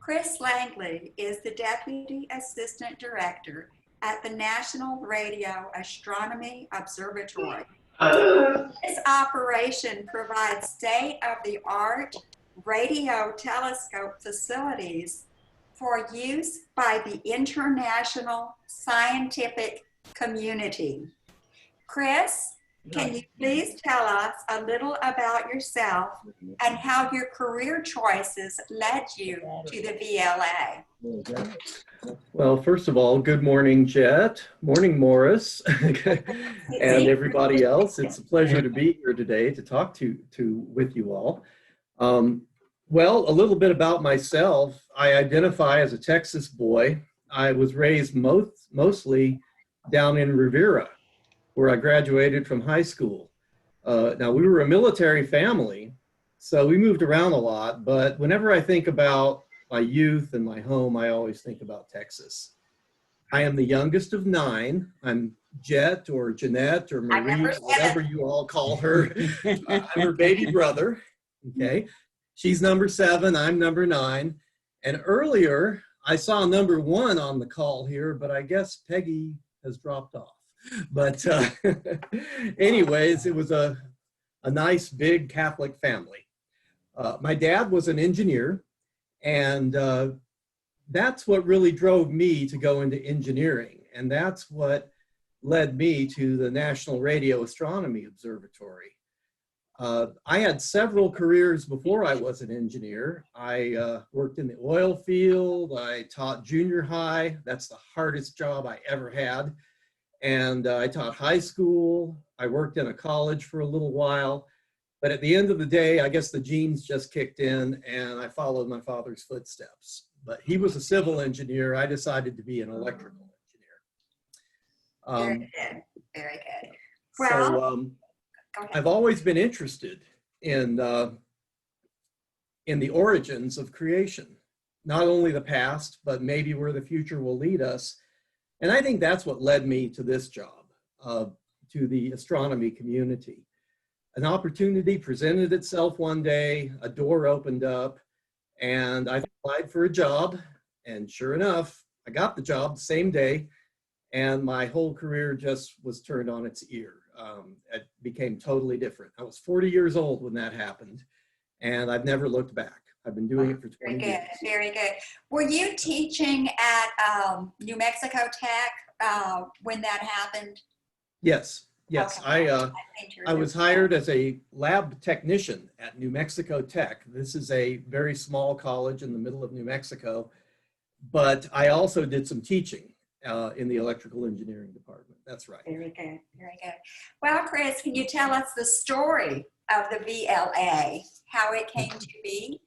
Chris Langley is the Deputy Assistant Director at the National Radio Astronomy Observatory. This operation provides state-of-the-art radio telescope facilities for use by the international scientific community. Chris, can you please tell us a little about yourself and how your career choices led you to the VLA? Well, first of all, good morning, Jet. Morning, Morris, and everybody else. It's a pleasure to be here today to talk with you all. Well, a little bit about myself. I identify as a Texas boy. I was raised mostly down in Rivera, where I graduated from high school. Now, we were a military family, so we moved around a lot, but whenever I think about my youth and my home, I always think about Texas. I am the youngest of 9. I'm Jet or Jeannette or Marie, whatever you all call her. I'm her baby brother, okay? She's number 7, I'm number 9. And earlier, I saw number 1 on the call here, but I guess Peggy has dropped off. But anyways, it was a nice big Catholic family. My dad was an engineer, and that's what really drove me to go into engineering. And that's what led me to the National Radio Astronomy Observatory. I had several careers before I was an engineer. I worked in the oil field. I taught junior high. That's the hardest job I ever had. And I taught high school. I worked in a college for a little while. But at the end of the day, I guess the genes just kicked in and I followed my father's footsteps. But he was a civil engineer. I decided to be an electrical engineer. Very good, very good. Well, I've always been interested in the origins of creation, not only the past, but maybe where the future will lead us. And I think that's what led me to this job, to the astronomy community. An opportunity presented itself one day, a door opened up, and I applied for a job, and sure enough, I got the job the same day, and my whole career just was turned on its ear. It became totally different. I was 40 years old when that happened, and I've never looked back. I've been doing it for 20 years. Very good. Were you teaching at New Mexico Tech when that happened? Yes. Yes, okay. I was hired as a lab technician at New Mexico Tech. This is a very small college in the middle of New Mexico, but I also did some teaching in the electrical engineering department. That's right. Very good, very good. Well, Chris, can you tell us the story of the VLA, how it came to be?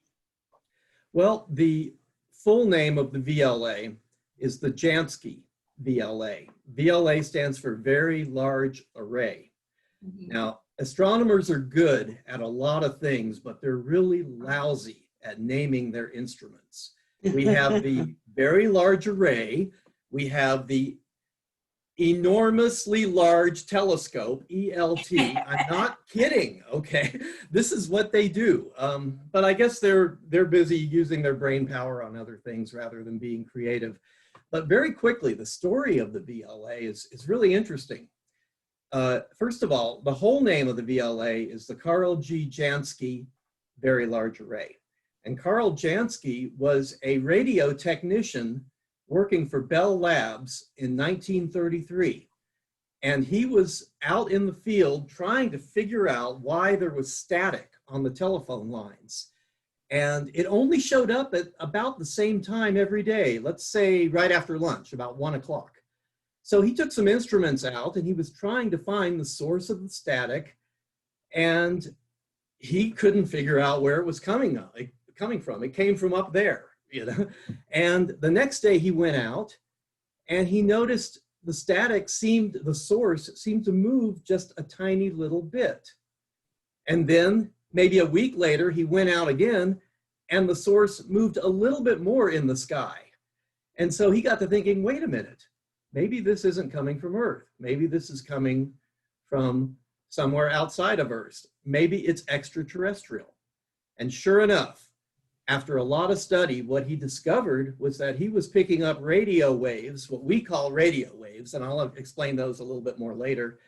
Well, the full name of the VLA is the Jansky VLA. VLA stands for Very Large Array. Mm-hmm. Now, astronomers are good at a lot of things, but they're really lousy at naming their instruments. We have the Very Large Array. We have the Enormously Large Telescope, ELT. I'm not kidding, okay? This is what they do. But I guess they're busy using their brain power on other things rather than being creative. But very quickly, the story of the VLA is really interesting. First of all, the whole name of the VLA is the Carl G. Jansky Very Large Array. And Carl Jansky was a radio technician working for Bell Labs in 1933. And he was out in the field trying to figure out why there was static on the telephone lines. And it only showed up at about the same time every day, let's say right after lunch, about 1 o'clock. So he took some instruments out and he was trying to find the source of the static, and he couldn't figure out where it was coming from. It came from up there, you know. And the next day he went out and he noticed the source seemed to move just a tiny little bit. And then maybe a week later, he went out again and the source moved a little bit more in the sky. And so he got to thinking, wait a minute, maybe this isn't coming from Earth. Maybe this is coming from somewhere outside of Earth. Maybe it's extraterrestrial. And sure enough, after a lot of study, what he discovered was that he was picking up radio waves, what we call radio waves, and I'll explain those a little bit more later,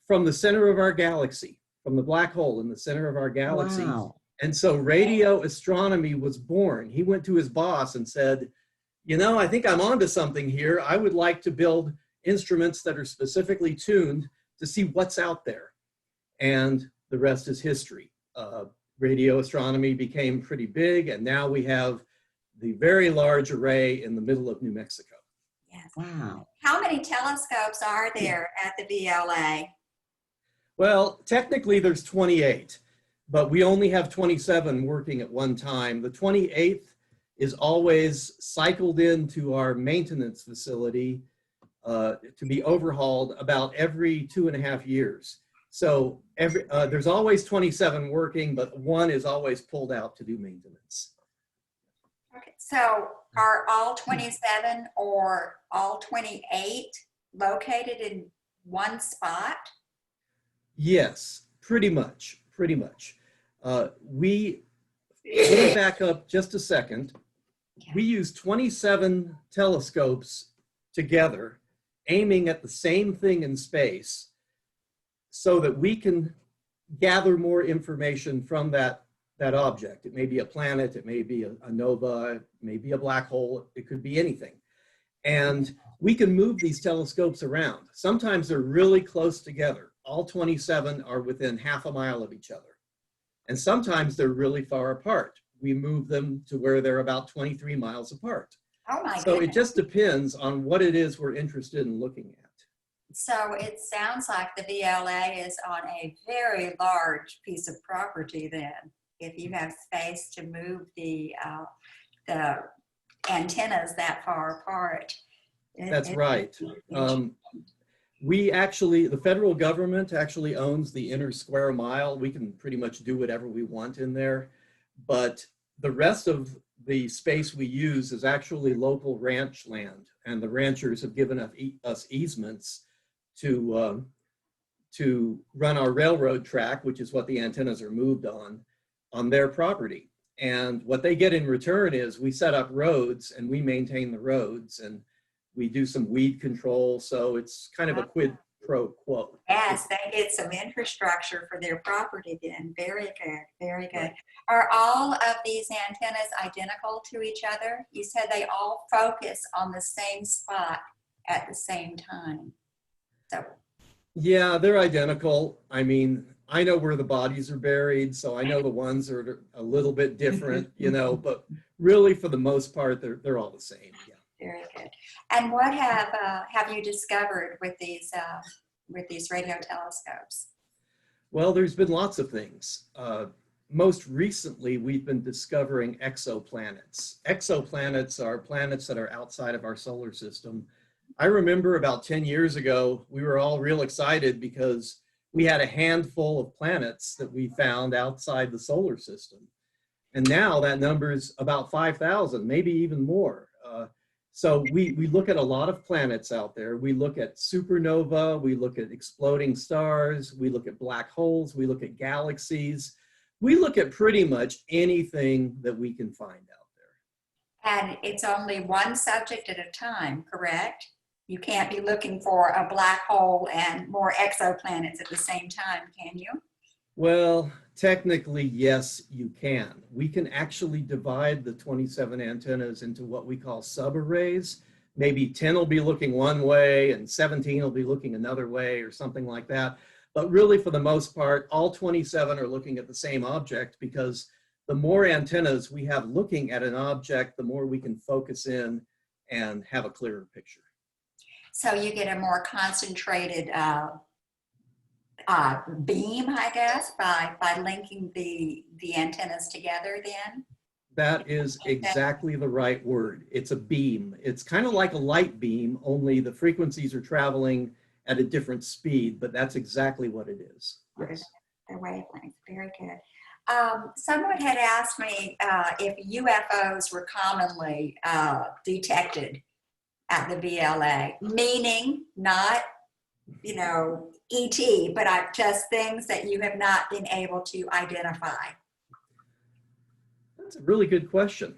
from the center of our galaxy, from the black hole in the center of our galaxy. Wow. And so radio astronomy was born. He went to his boss and said, you know, I think I'm onto something here. I would like to build instruments that are specifically tuned to see what's out there. And the rest is history. Radio astronomy became pretty big, and now we have the very large array in the middle of New Mexico. Yes. Wow. How many telescopes are there at the VLA? Well, technically there's 28, but we only have 27 working at one time. The 28th is always cycled into our maintenance facility to be overhauled about every 2.5 years. So there's always 27 working, but one is always pulled out to do maintenance. Okay, so are all 27 or all 28 located in one spot? Yes, pretty much. Let me back up just a second. We use 27 telescopes together, aiming at the same thing in space, so that we can gather more information from that object. It may be a planet, it may be a nova, it may be a black hole, it could be anything. And we can move these telescopes around. Sometimes they're really close together. All 27 are within half a mile of each other. And sometimes they're really far apart. We move them to where they're about 23 miles apart. Oh my So goodness. it just depends on what it is we're interested in looking at. So it sounds like the VLA is on a very large piece of property then, if you have space to move the antennas that far apart. That's right. The federal government actually owns the inner square mile. We can pretty much do whatever we want in there, but the rest of the space we use is actually local ranch land, and the ranchers have given us easements to run our railroad track, which is what the antennas are moved on their property. And what they get in return is we set up roads and we maintain the roads, and we do some weed control. So it's kind of a quid pro quo. Yes, they get some infrastructure for their property then. Very good, very good. Are all of these antennas identical to each other? You said they all focus on the same spot at the same time. So, Yeah, they're identical. I mean, I know where the bodies are buried, so I know the ones are a little bit different, you know, but really for the most part, they're all the same. Yeah. very good. And what have you discovered with these radio telescopes? Well, there's been lots of things. Most recently, we've been discovering exoplanets. Exoplanets are planets that are outside of our solar system. I remember about 10 years ago, we were all real excited because we had a handful of planets that we found outside the solar system. And now that number is about 5,000, maybe even more. So we look at a lot of planets out there. We look at supernova, we look at exploding stars, we look at black holes, we look at galaxies. We look at pretty much anything that we can find out there. And it's only one subject at a time, correct? You can't be looking for a black hole and more exoplanets at the same time, can you? Well, technically, yes, you can. We can actually divide the 27 antennas into what we call subarrays. Maybe 10 will be looking one way and 17 will be looking another way or something like that. But really, for the most part, all 27 are looking at the same object, because the more antennas we have looking at an object, the more we can focus in and have a clearer picture. So you get a more concentrated beam, I guess, by linking the antennas together then? That is exactly the right word. It's a beam. It's kind of like a light beam, only the frequencies are traveling at a different speed, but that's exactly what it is. Yes. The wavelength, very good. Someone had asked me if UFOs were commonly detected at the VLA, meaning not, you know, ET, but just things that you have not been able to identify. That's a really good question.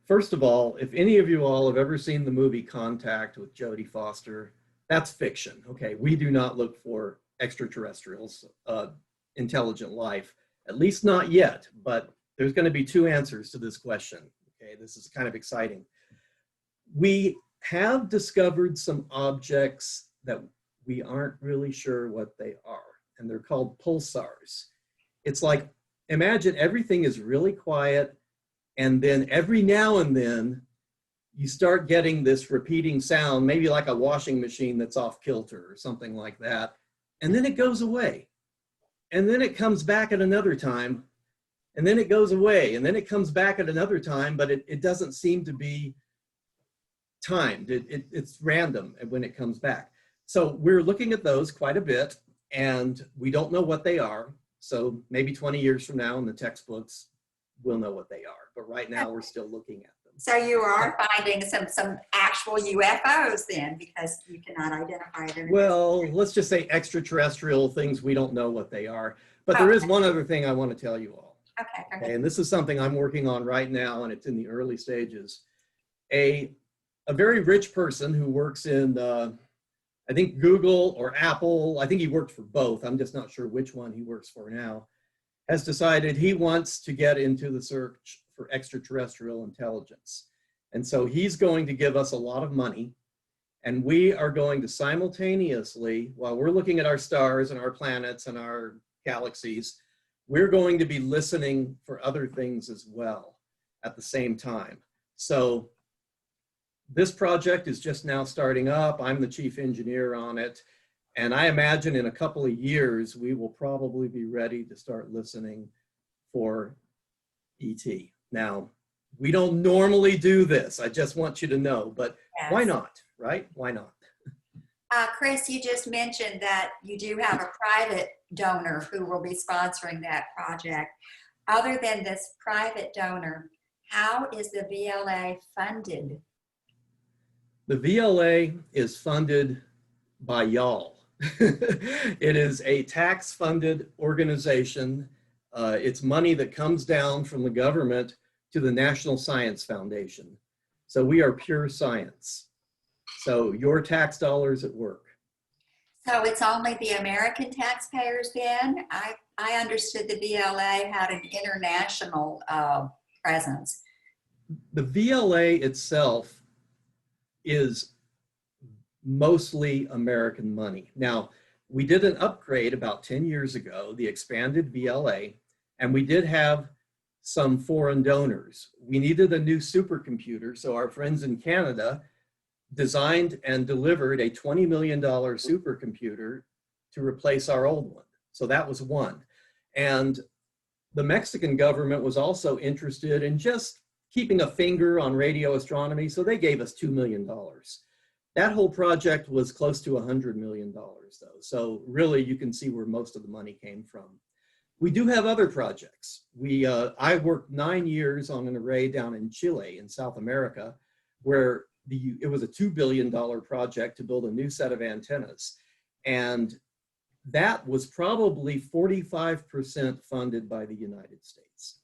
First of all, if any of you all have ever seen the movie Contact with Jodie Foster, that's fiction. Okay, we do not look for extraterrestrials, intelligent life, at least not yet, but there's going to be two answers to this question. Okay, this is kind of exciting. We have discovered some objects that we aren't really sure what they are, and they're called pulsars. It's like, imagine everything is really quiet, and then every now and then you start getting this repeating sound, maybe like a washing machine that's off kilter or something like that, and then it goes away. And then it comes back at another time, and then it goes away, and then it comes back at another time, but it doesn't seem to be timed. It's random when it comes back. So we're looking at those quite a bit, and we don't know what they are. So maybe 20 years from now in the textbooks, we'll know what they are. But right now we're still looking at them. So you are finding some actual UFOs then, because you cannot identify them. Well, let's just say extraterrestrial things, we don't know what they are. But there is one other thing I want to tell you all. Okay, and this is something I'm working on right now, and it's in the early stages. A very rich person who works in, I think Google or Apple, I think he worked for both, I'm just not sure which one he works for now, has decided he wants to get into the search for extraterrestrial intelligence. And so he's going to give us a lot of money, and we are going to simultaneously, while we're looking at our stars and our planets and our galaxies, we're going to be listening for other things as well at the same time. So this project is just now starting up. I'm the chief engineer on it. And I imagine in a couple of years, we will probably be ready to start listening for ET. Now, we don't normally do this. I just want you to know, but yes. Why not, right? Why not? Chris, you just mentioned that you do have a private donor who will be sponsoring that project. Other than this private donor, how is the VLA funded? The VLA is funded by y'all. It is a tax-funded organization. It's money that comes down from the government to the National Science Foundation. So we are pure science. So your tax dollars at work. So it's only the American taxpayers then? I understood the VLA had an international presence. The VLA itself is mostly American money. Now, we did an upgrade about 10 years ago, the expanded VLA, and we did have some foreign donors. We needed a new supercomputer, so our friends in Canada designed and delivered a $20 million supercomputer to replace our old one. So that was one. And the Mexican government was also interested in just keeping a finger on radio astronomy, so they gave us $2 million. That whole project was close to $100 million though. So really you can see where most of the money came from. We do have other projects. I worked 9 years on an array down in Chile in South America, where it was a $2 billion project to build a new set of antennas. And that was probably 45% funded by the United States.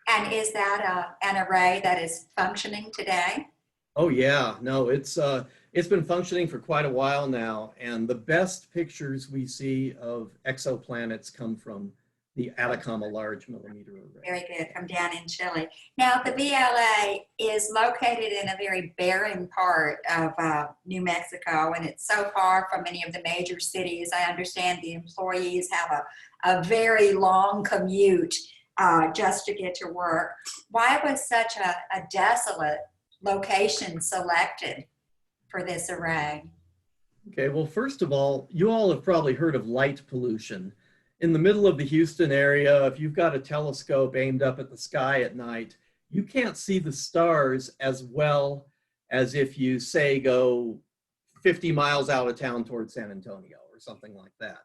And is that an array that is functioning today? Oh yeah, no, it's been functioning for quite a while now, and the best pictures we see of exoplanets come from the Atacama Large Millimeter Array. Very good, from down in Chile. Now, the VLA is located in a very barren part of New Mexico, and it's so far from many of the major cities. I understand the employees have a very long commute just to get to work. Why was such a desolate location selected for this array? Okay, well, first of all, you all have probably heard of light pollution. In the middle of the Houston area, if you've got a telescope aimed up at the sky at night, you can't see the stars as well as if you, say, go 50 miles out of town towards San Antonio or something like that.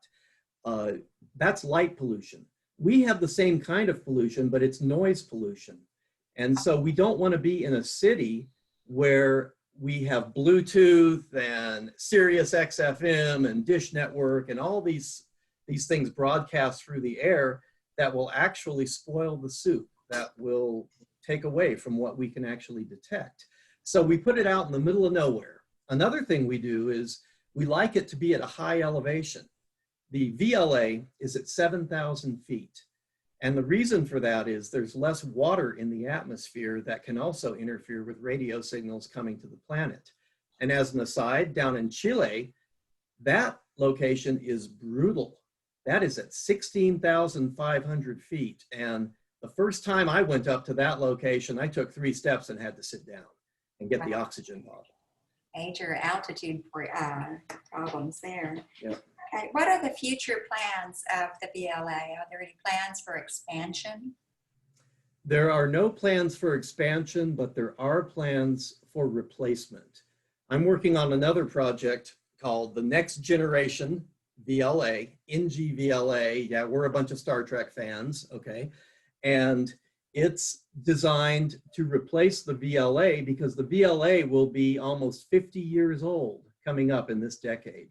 That's light pollution. We have the same kind of pollution, but it's noise pollution. And so we don't want to be in a city where we have Bluetooth and Sirius XFM and Dish Network and all these things broadcast through the air that will actually spoil the soup. that will take away from what we can actually detect. So we put it out in the middle of nowhere. Another thing we do is we like it to be at a high elevation. The VLA is at 7,000 feet. And the reason for that is there's less water in the atmosphere that can also interfere with radio signals coming to the planet. And as an aside, down in Chile, that location is brutal. That is at 16,500 feet. And the first time I went up to that location, I took 3 steps and had to sit down and get the oxygen bottle. Major altitude problems there. Yep. Okay, what are the future plans of the VLA? Are there any plans for expansion? There are no plans for expansion, but there are plans for replacement. I'm working on another project called the Next Generation VLA, NGVLA. Yeah, we're a bunch of Star Trek fans, okay? And it's designed to replace the VLA because the VLA will be almost 50 years old coming up in this decade.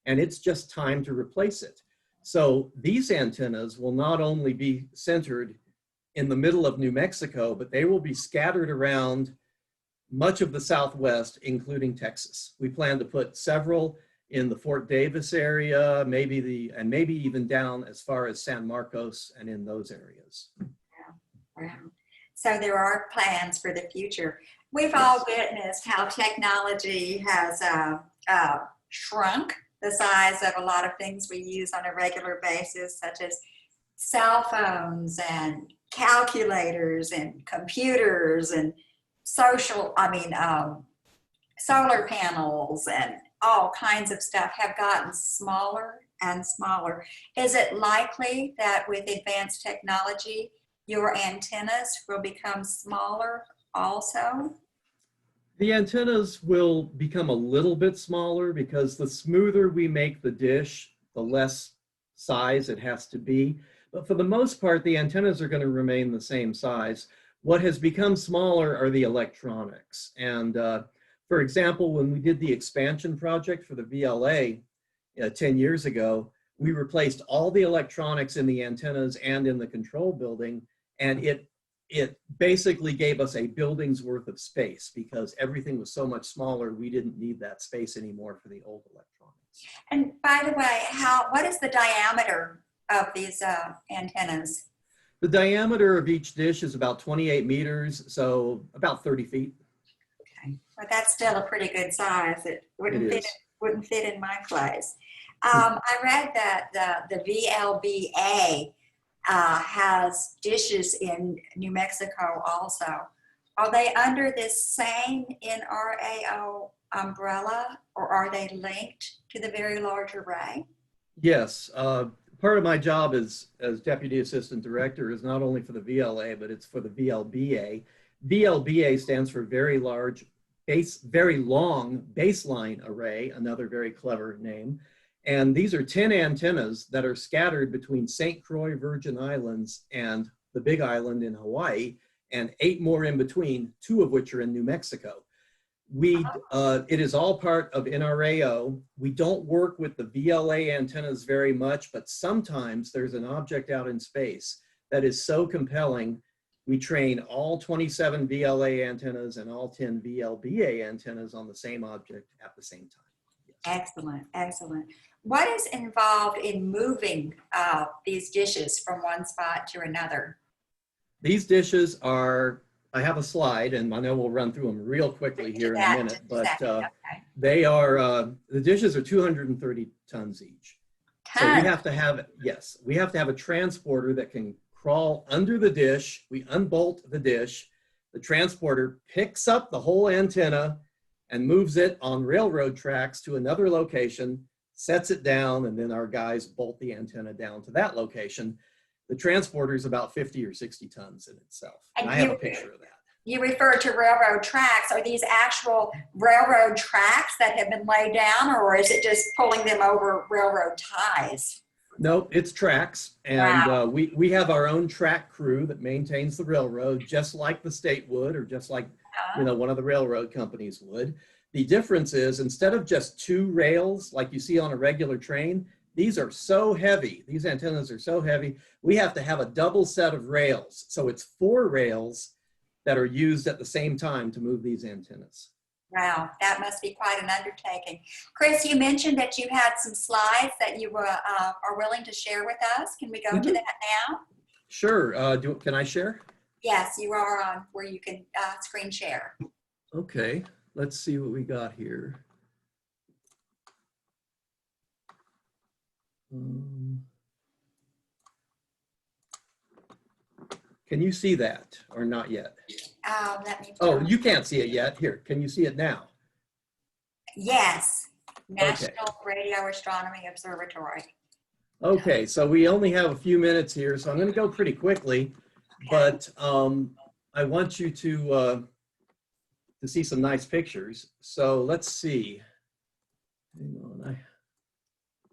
And it's just time to replace it. So these antennas will not only be centered in the middle of New Mexico, but they will be scattered around much of the Southwest, including Texas. We plan to put several in the Fort Davis area, maybe even down as far as San Marcos and in those areas. Wow. So there are plans for the future. We've all witnessed how technology has shrunk the size of a lot of things we use on a regular basis, such as cell phones and calculators and computers and solar panels and all kinds of stuff have gotten smaller and smaller. Is it likely that with advanced technology, your antennas will become smaller also? The antennas will become a little bit smaller because the smoother we make the dish, the less size it has to be. But for the most part, the antennas are going to remain the same size. What has become smaller are the electronics. And for example, when we did the expansion project for the VLA 10 years ago, we replaced all the electronics in the antennas and in the control building, and it basically gave us a building's worth of space because everything was so much smaller, we didn't need that space anymore for the old electronics. And by the way, what is the diameter of these antennas? The diameter of each dish is about 28 meters, so about 30 feet. Okay, but that's still a pretty good size. It wouldn't fit in my place. I read that the VLBA has dishes in New Mexico also. Are they under this same NRAO umbrella, or are they linked to the Very Large Array? Yes. Part of my job as Deputy Assistant Director is not only for the VLA, but it's for the VLBA. VLBA stands for Very Long Baseline Array, another very clever name. And these are 10 antennas that are scattered between St. Croix Virgin Islands and the Big Island in Hawaii, and 8 more in between, 2 of which are in New Mexico. It is all part of NRAO. We don't work with the VLA antennas very much, but sometimes there's an object out in space that is so compelling, we train all 27 VLA antennas and all 10 VLBA antennas on the same object at the same time. Yes. Excellent, excellent. What is involved in moving these dishes from one spot to another? These dishes are, I have a slide, and I know we'll run through them real quickly here in a minute, but they are, the dishes are 230 tons each. So we have to have, yes, we have to have a transporter that can crawl under the dish. We unbolt the dish. The transporter picks up the whole antenna and moves it on railroad tracks to another location, sets it down, and then our guys bolt the antenna down to that location. The transporter is about 50 or 60 tons in itself. And I have a picture of that. You refer to railroad tracks. Are these actual railroad tracks that have been laid down, or is it just pulling them over railroad ties? No, it's tracks. And we have our own track crew that maintains the railroad, just like the state would, or just like one of the railroad companies would. The difference is, instead of just 2 rails like you see on a regular train, these are so heavy. These antennas are so heavy. We have to have a double set of rails. So it's 4 rails that are used at the same time to move these antennas. Wow, that must be quite an undertaking. Chris, you mentioned that you had some slides that you were, are willing to share with us. Can we go to that now? Sure. Can I share? Yes, you are on where you can screen share. Okay, let's see what we got here. Can you see that or not yet? Let me. Oh, you can't see it yet. Here, can you see it now? Yes, National Radio Astronomy Observatory. Okay, so we only have a few minutes here, so I'm going to go pretty quickly, but I want you to see some nice pictures. So let's see. Hang on,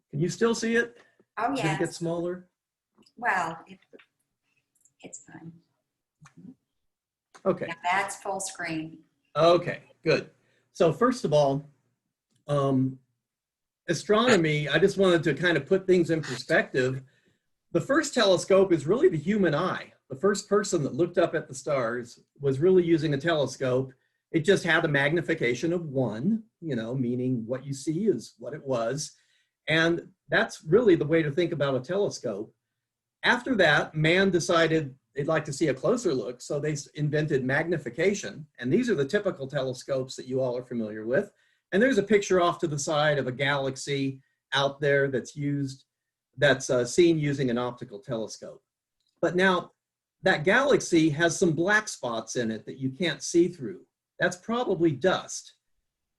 can you still see it? Oh, yes. Did it get smaller? Well, it's fine. Okay. Now that's full screen. Okay, good. So first of all, astronomy, I just wanted to kind of put things in perspective. The first telescope is really the human eye. The first person that looked up at the stars was really using a telescope. It just had a magnification of 1, you know, meaning what you see is what it was. And that's really the way to think about a telescope. After that, man decided they'd like to see a closer look, so they invented magnification. And these are the typical telescopes that you all are familiar with. And there's a picture off to the side of a galaxy out there that's seen using an optical telescope. But now, that galaxy has some black spots in it that you can't see through. That's probably dust.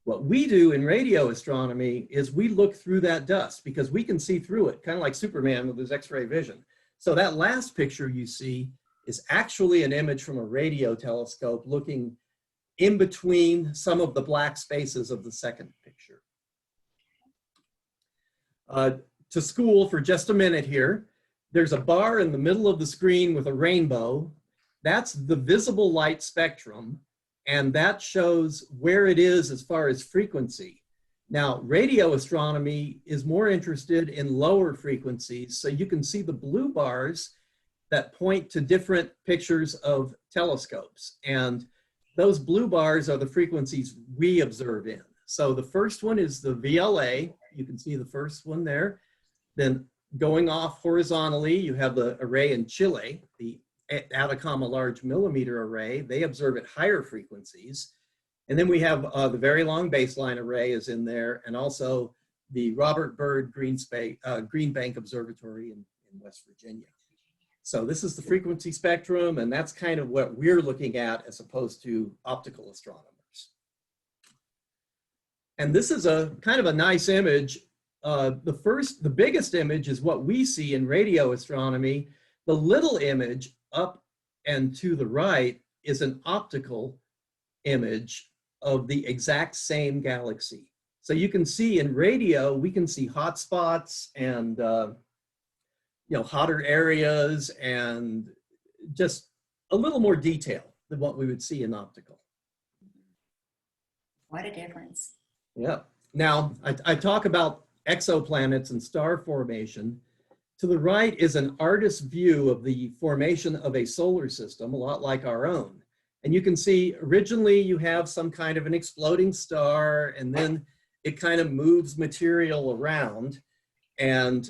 What we do in radio astronomy is we look through that dust because we can see through it, kind of like Superman with his X-ray vision. So that last picture you see is actually an image from a radio telescope looking in between some of the black spaces of the second picture. To school for just a minute here. There's a bar in the middle of the screen with a rainbow. That's the visible light spectrum, and that shows where it is as far as frequency. Now, radio astronomy is more interested in lower frequencies, so you can see the blue bars that point to different pictures of telescopes, and those blue bars are the frequencies we observe in. So the first one is the VLA. You can see the first one there. Then going off horizontally, you have the array in Chile, the Atacama Large Millimeter Array. They observe at higher frequencies. And then we have the Very Long Baseline Array is in there, and also the Robert Byrd Green Bank Observatory in West Virginia. So this is the frequency spectrum, and that's kind of what we're looking at as opposed to optical astronomers. And this is a kind of a nice image. The biggest image is what we see in radio astronomy. The little image up and to the right is an optical image of the exact same galaxy. So you can see in radio, we can see hot spots and hotter areas and just a little more detail than what we would see in optical. What a difference. Yeah. Now, I talk about exoplanets and star formation. To the right is an artist's view of the formation of a solar system, a lot like our own. And you can see originally you have some kind of an exploding star, and then it kind of moves material around and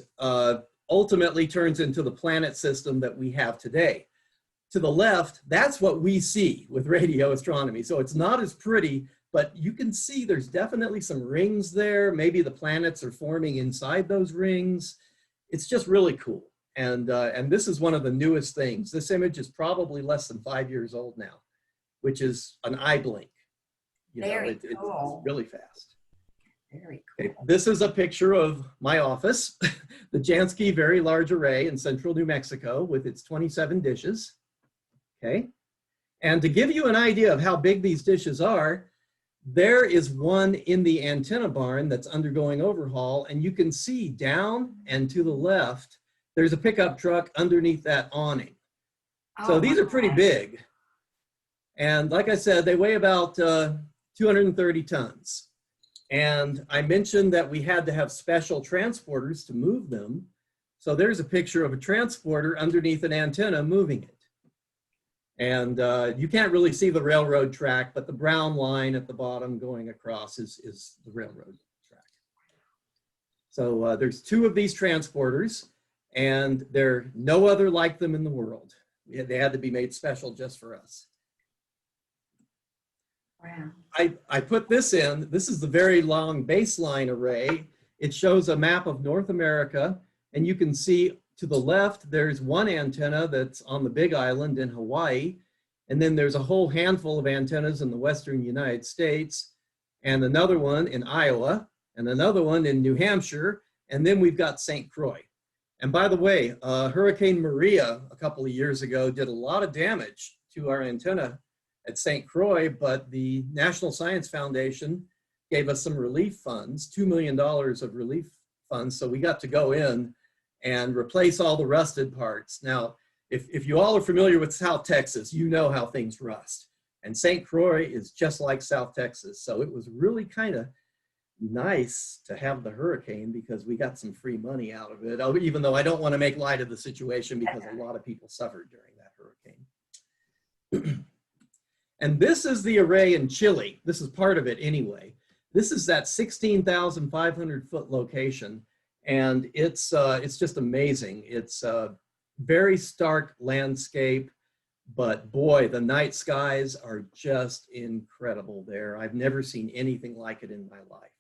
ultimately turns into the planet system that we have today. To the left, that's what we see with radio astronomy. So it's not as pretty, but you can see there's definitely some rings there. Maybe the planets are forming inside those rings. It's just really cool. And this is one of the newest things. This image is probably less than 5 years old now, which is an eye blink. Very cool. It's really fast. Very cool. Okay, this is a picture of my office, the Jansky Very Large Array in central New Mexico with its 27 dishes. Okay, and to give you an idea of how big these dishes are, there is one in the antenna barn that's undergoing overhaul, and you can see down and to the left, there's a pickup truck underneath that awning. So these are pretty big. And like I said, they weigh about 230 tons. And I mentioned that we had to have special transporters to move them. So there's a picture of a transporter underneath an antenna moving it. And you can't really see the railroad track, but the brown line at the bottom going across is the railroad track. So there's 2 of these transporters, and there are no other like them in the world. They had to be made special just for us. Wow. I put this in. This is the very long baseline array. It shows a map of North America, and you can see to the left, there's one antenna that's on the Big Island in Hawaii, and then there's a whole handful of antennas in the western United States, and another one in Iowa, and another one in New Hampshire, and then we've got St. Croix. And by the way, Hurricane Maria a couple of years ago did a lot of damage to our antenna at St. Croix, but the National Science Foundation gave us some relief funds, $2 million of relief funds, so we got to go in and replace all the rusted parts. Now, if you all are familiar with South Texas, you know how things rust. And St. Croix is just like South Texas, so it was really kind of nice to have the hurricane because we got some free money out of it, even though I don't want to make light of the situation because a lot of people suffered during that hurricane. And this is the array in Chile. This is part of it anyway. This is that 16,500 foot location, and it's just amazing. It's a very stark landscape, but boy, the night skies are just incredible there. I've never seen anything like it in my life.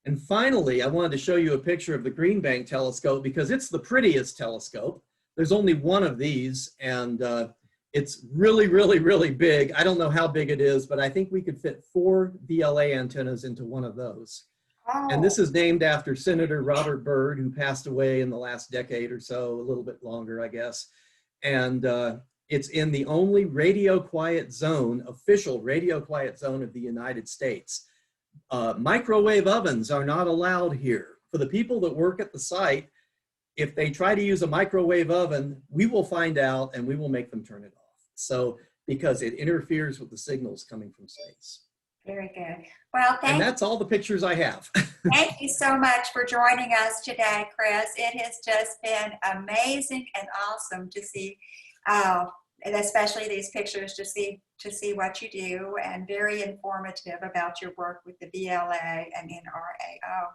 And finally, I wanted to show you a picture of the Green Bank telescope because it's the prettiest telescope. There's only one of these, and it's really, really, really big. I don't know how big it is, but I think we could fit 4 VLA antennas into one of those. Oh. And this is named after Senator Robert Byrd, who passed away in the last decade or so, a little bit longer, I guess. And it's in the only radio quiet zone, official radio quiet zone of the United States. Microwave ovens are not allowed here. For the people that work at the site, if they try to use a microwave oven, we will find out and we will make them turn it off. So, because it interferes with the signals coming from space. Very good. Well, and that's all the pictures I have. Thank you so much for joining us today, Chris. It has just been amazing and awesome to see, and especially these pictures, to see what you do, and very informative about your work with the VLA and NRAO.